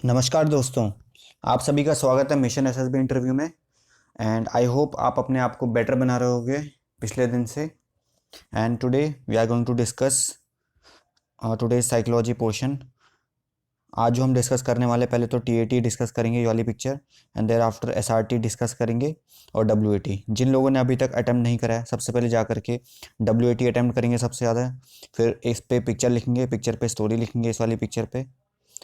नमस्कार दोस्तों। आप सभी का स्वागत है मिशन एसएसबी इंटरव्यू में। एंड आई होप आप अपने आप को बेटर बना रहे होगे पिछले दिन से। And today we are going to discuss today psychology portion. आज जो हम डिस्कस करने वाले, पहले तो टीएटी डिस्कस करेंगे ये वाली picture, and thereafter SRT discuss करेंगे और डब्ल्यूएटी। जिन लोगों ने अभी तक अटैम्प्ट नहीं करा है, सबसे पहले जा करके डब्ल्यूएटी अटैम्प्ट करेंगे सबसे ज़्यादा। फिर इस पे पिक्चर लिखेंगे, पिक्चर पे स्टोरी लिखेंगे इस वाली पिक्चर पे।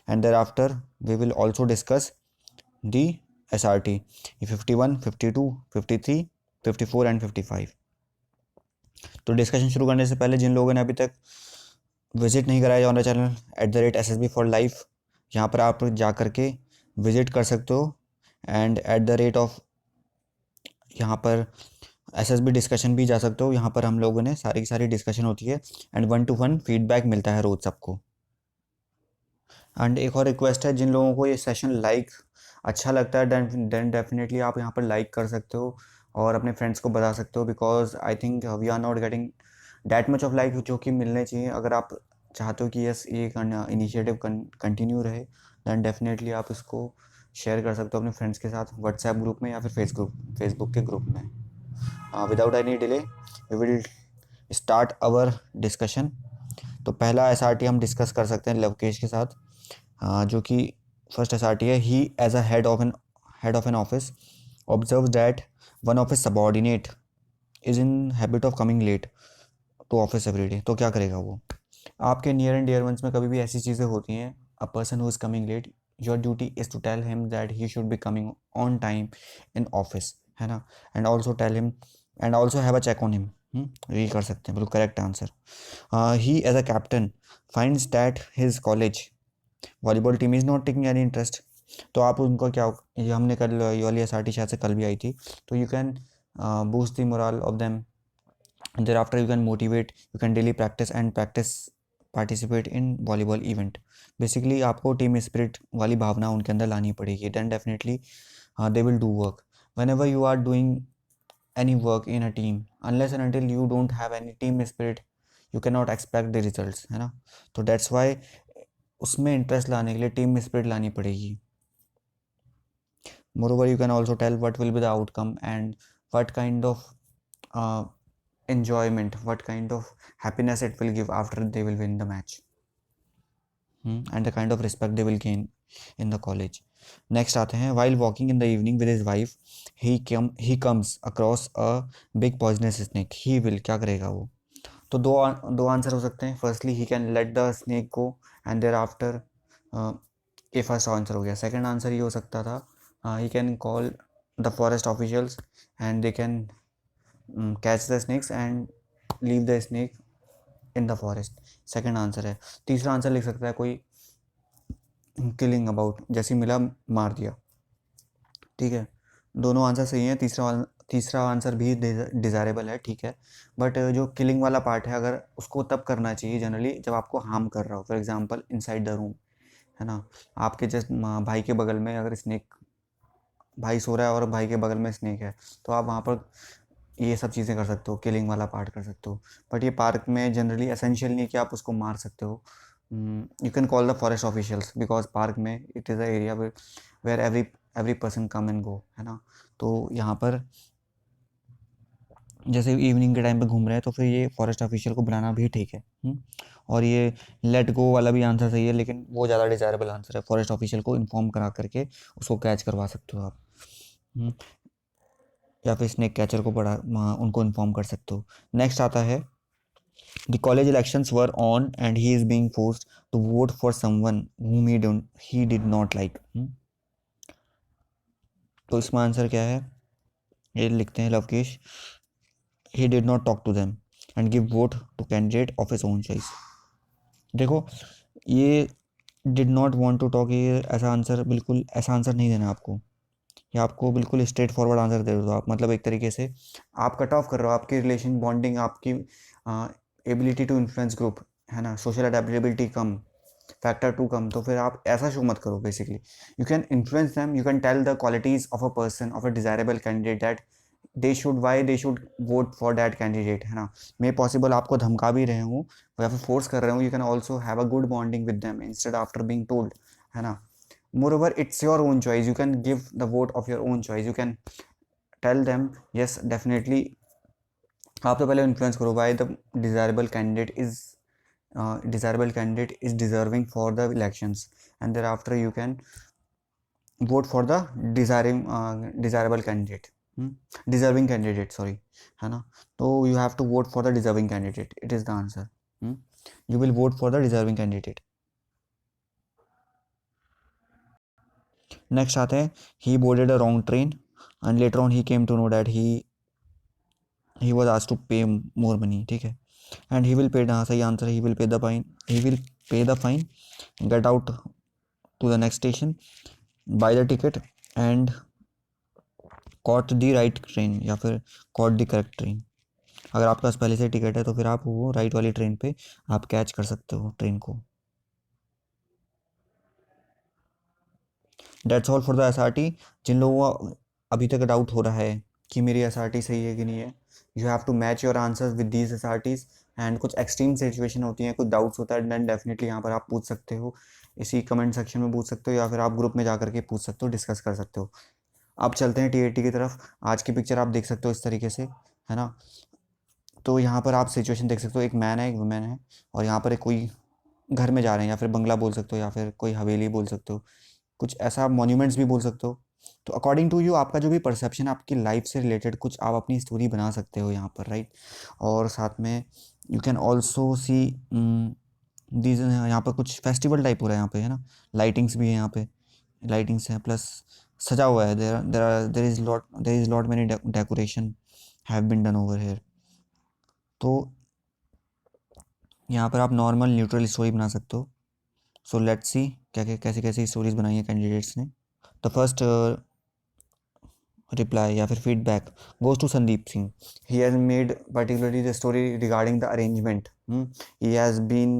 And thereafter we will also discuss the SRT 51, 52, 53, 54 and 55। तो डिस्कशन शुरू करने से पहले जिन लोगों ने अभी तक विजिट नहीं कराया हमारा चैनल @SSB फॉर लाइफ, यहाँ पर आप जा करके विजिट कर सकते हो। एंड यहाँ पर SSB डिस्कशन भी जा सकते हो। यहाँ पर हम लोगों ने सारी की सारी डिस्कशन होती है एंड 1-to-1 फीडबैक मिलता है रोज़ सबको। एंड एक और रिक्वेस्ट है, जिन लोगों को ये सेशन अच्छा लगता है देन डेफिनेटली आप यहाँ पर लाइक कर सकते हो और अपने फ्रेंड्स को बता सकते हो, because I think we are not getting that much of like जो कि मिलने चाहिए। अगर आप चाहते हो कि यस ये इनिशिएटिव कंटिन्यू रहे, देन डेफिनेटली आप इसको शेयर कर सकते हो अपने फ्रेंड्स के साथ व्हाट्सएप ग्रुप में या फिर फेसबुक के ग्रुप में। Without any delay we will start our discussion. तो पहला SRT हम डिस्कस कर सकते हैं लवकेश के साथ, जो कि फर्स्ट SRT है। He as a head of an office observe that one of his subordinate is in habit of coming late to office every day. तो क्या करेगा वो? आपके नियर एंड डियर वंस में कभी भी ऐसी चीज़ें होती हैं, a person who is coming late, your duty is to tell him that he should be coming on time in office, है ना। And also tell him and also have a check on him. ये कर सकते हैं, बिल्कुल correct answer. He as a captain finds that his college volleyball team is not taking any interest. तो आप उनको क्या, ये हमने कल ये वाली SRT शायद से कल भी आई थी, तो you can boost the morale of them. Thereafter you can motivate, you can daily practice participate in volleyball event. Basically आपको टीम स्पिरिट वाली भावना उनके अंदर लानी पड़ेगी, then definitely they will do work. Whenever you are doing any work in a team, unless and until you don't have any team spirit, you cannot expect the results, है ना। तो that's why उसमें interest लाने के लिए team spirit लानी पड़ेगी। moreover you can also tell what will be the outcome and what kind of uh, enjoyment, what kind of happiness it will give after they will win the match, and the kind of respect they will gain in the college. Next आते हैं, while walking in the evening with his wife, he comes across a big poisonous snake. He will क्या करेगा वो? तो दो answer हो सकते हैं। Firstly he can let the snake go and thereafter, ये फर्स्ट आंसर हो गया। सेकंड आंसर ये हो सकता था, he can call the forest officials and they can catch the snakes and leave the snake in the forest. Second answer है। तीसरा answer लिख सकता है कोई किलिंग अबाउट, जैसी मिला मार दिया। ठीक है, दोनों आंसर सही हैं। तीसरा आंसर भी डिज़ायरेबल है, ठीक है। बट जो किलिंग वाला पार्ट है, अगर उसको तब करना चाहिए जनरली जब आपको हार्म कर रहा हो। For example inside the room, है ना। आपके जस्ट भाई के बगल में अगर स्नेक, भाई सो रहा है और भाई के बगल में स्नेक है, तो आप वहाँ पर ये सब चीज़ें कर सकते हो, किलिंग वाला पार्ट कर सकते हो। बट ये पार्क में जनरली एसेंशियल नहीं है कि आप उसको मार सकते हो। You can call the forest officials, because park में it is a area where every person come and go, है ना। तो यहाँ पर जैसे इवनिंग के टाइम पे घूम रहे हैं, तो फिर ये फॉरेस्ट ऑफिशियल को बुलाना भी ठीक है। और ये लेट गो वाला भी आंसर सही है, लेकिन वो ज़्यादा डिजायरेबल आंसर है। फॉरेस्ट ऑफिशियल को इन्फॉर्म करा करके उसको कैच करवा सकते हो आप। हम्म, या फिर स्नेक कैचर को उनको इन्फॉर्म कर सकते हो। नेक्स्ट आता है, the college elections were on and he is being forced to vote for someone whom he did not like। तो इसमें आंसर क्या है? ये लिखते हैं Lavkesh, he did not talk to them and give vote to candidate of his own choice। देखो, ये did not want to talk, ये ऐसा आंसर नहीं देना आपको। ये आपको बिल्कुल स्ट्रेट फॉरवर्ड आंसर दे दो आप, मतलब एक तरीके से आप कट ऑफ कर रहे हो आपकी रिलेशन बॉन्डिंग, आपकी एबिलिटी टू इन्फ्लुएंस ग्रुप, है ना, सोशल अडेप्टेबिलिटी कम, फैक्टर 2 कम। तो फिर आप ऐसा शो मत करो। Basically you can influence them, you can tell the qualities of a person, of a desirable candidate, that they should vote for that candidate, है ना। मे पॉसिबल आपको धमका भी रहे हूँ या फिर फोर्स कर रहे हूँ, you can also have a good bonding with them instead after being told, है ना। Moreover, it's your own choice. You can give the vote of your own choice. You can tell them yes definitely. आप तो पहले influence करो why the desirable candidate is deserving for the elections, and thereafter you can vote for the desirable candidate. Deserving candidate, sorry, है ना. तो you have to vote for the deserving candidate. It is the answer. You will vote for the deserving candidate. Next आते हैं, he boarded a wrong train and later on he came to know that he was asked to pay more money. ठीक है. And he will pay, हाँ सही answer, he will pay the fine. He will pay the fine, get out to the next station, buy the ticket and caught the right train या फिर caught the correct train. अगर आपके पास पहले से ticket है तो फिर आप वो राइट वाली ट्रेन पे आप कैच कर सकते हो ट्रेन को. That's all for the SRT. जिन लोगों को अभी तक डाउट हो रहा है कि मेरी SRT सही है कि नहीं है, you have to match your answers with these SRTs. And कुछ एक्सट्रीम सिचुएशन होती हैं, कुछ डाउट्स होता है, देन डेफिनेटली यहाँ पर आप पूछ सकते हो, इसी कमेंट सेक्शन में पूछ सकते हो या फिर आप ग्रुप में जा करके पूछ सकते हो, डिस्कस कर सकते हो. अब चलते हैं TAT की तरफ. आज की पिक्चर आप देख सकते हो इस तरीके से, है ना. तो यहाँ पर आप सिचुएशन देख सकते हो, एक मैन है, एक वुमेन है, और यहाँ पर एक कोई घर में जा रहे हैं, या फिर बंगला बोल सकते हो या फिर कोई हवेली बोल सकते हो, कुछ ऐसा मॉन्यूमेंट्स भी बोल सकते हो. तो अकॉर्डिंग टू यू आपका जो भी परसेप्शन है आपकी लाइफ से रिलेटेड कुछ आप अपनी स्टोरी बना सकते हो यहाँ पर, राइट. और साथ में you can also see these, यहाँ पर कुछ फेस्टिवल टाइप हो रहा है यहाँ पे, है ना. लाइटिंग्स भी है यहाँ पे, लाइटिंग्स हैं प्लस सजा हुआ है. There is lot many decoration have been done over here. तो यहाँ पर आप नॉर्मल न्यूट्रल स्टोरी बना सकते हो. सो लेट्स सी क्या क्या कैसी कैसी स्टोरीज बनाई है कैंडिडेट्स ने. द फर्स्ट रिप्लाई या फिर feedback goes to Sandeep Singh. He has made particularly the story regarding the arrangement. He has been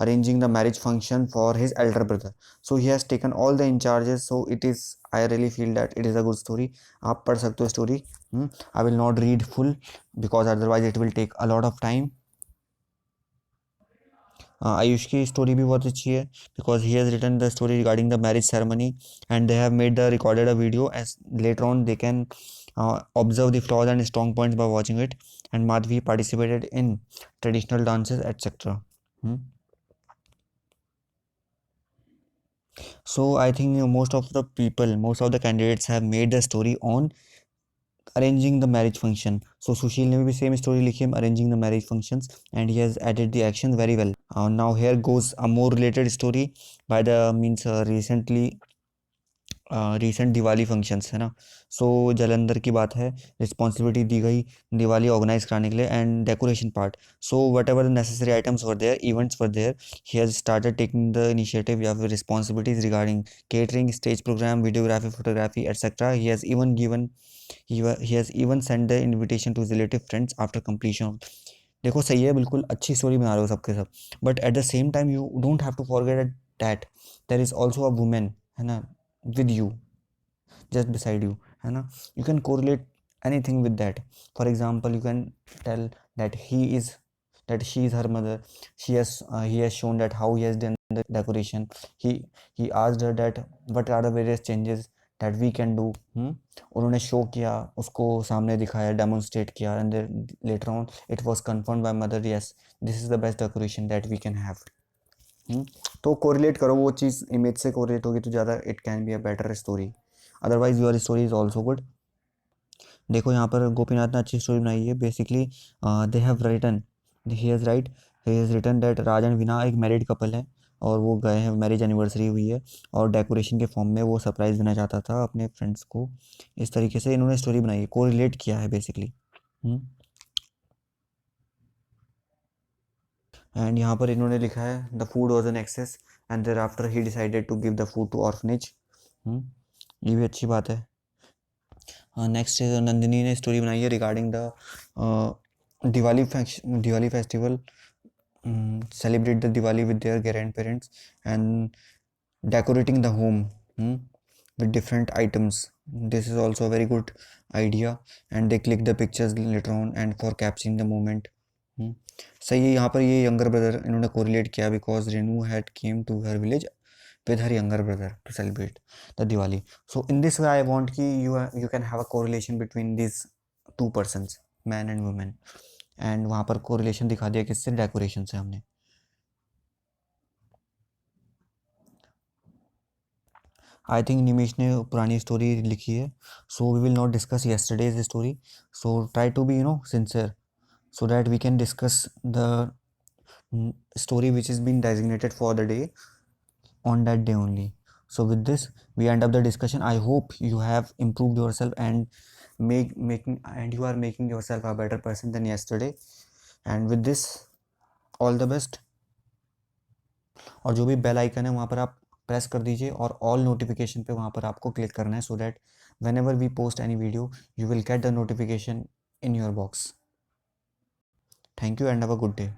arranging the marriage function for his elder brother, so he has taken all the in charges. So it is, I really feel that it is a good story. आप पढ़ सकते हो story. I will not read full because otherwise it will take a lot of time. Ayush की story भी बहुत अच्छी है because he has written the story regarding the marriage ceremony and they have made the recorded a video as later on they can observe the flaws and strong points by watching it. And Madhavi participated in traditional dances etcetera. So I think most of the people, most of the candidates have made the story on arranging the marriage function. So Sushil ने भी same story लिखी है arranging the marriage functions and he has added the action very well. Now here goes a more related story by the means recent Diwali functions, है ना. सो जलंधर की बात है, responsibility दी गई दिवाली ऑर्गेनाइज कराने के लिए and decoration part. So whatever the necessary items were there, events were there, he has started taking the initiative या फिर responsibilities regarding catering, stage programme, videography, photography etcetera. He has even send the invitation to relative friends after completion. देखो सही है, बिल्कुल अच्छी story बना रहे हो सबके सब, but at the same time you don't have to forget that there is also a women, है ना, with you, just beside you, है ना. You can correlate anything with that. For example, you can tell that she is her mother. He has shown that how he has done the decoration. He asked her that what are the various changes that we can do. उन्होंने show किया, उसको सामने दिखाया, demonstrate किया, and then later on it was confirmed by mother, yes, this is the best decoration that we can have. तो correlate करो, वो चीज़ इमेज से कोरिलेट होगी तो ज़्यादा it can be a better story. Otherwise your story is also good. देखो यहाँ पर गोपीनाथ ने अच्छी स्टोरी बनाई है. Basically they have written he has written that Raj and Veena एक मैरिड कपल है और वो गए हैं, मैरिज एनिवर्सरी हुई है और डेकोरेशन के फॉर्म में वो सरप्राइज़ देना चाहता था अपने फ्रेंड्स को. इस तरीके से इन्होंने स्टोरी बनाई है, कोरिलेट किया है बेसिकली. एंड यहाँ पर इन्होंने लिखा है the food was an excess and thereafter he decided to give the food to orphanage. ये भी अच्छी बात है. नेक्स्ट नंदिनी ने स्टोरी बनाई है regarding the Diwali festival, celebrate the Diwali with their grand parents and decorating the home with different items. This is also a very good idea and they click the pictures later on and for capturing the moment. सही है. यहाँ पर ये younger brother इन्होंने कोरिलेट किया because Renu had came to her village with her younger brother to celebrate the Diwali. So in this way, I want कि you can have a correlation between these two persons, man and woman. And वहाँ पर correlation दिखा दिया किससे, decoration से हमने. I think निमिष ने पुरानी स्टोरी लिखी है, so we will not discuss yesterday's story. So try to be sincere so that we can discuss the story which is being designated for the day on that day only. So with this we end up the discussion. I hope you have improved yourself and you are making yourself a better person than yesterday. And with this, all the best. और जो भी bell icon है वहाँ पर आप press कर दीजिए और ऑल नोटिफिकेशन पे वहाँ पर आपको क्लिक करना है, so that whenever we post any video you will get the notification in your box. Thank you and have a good day.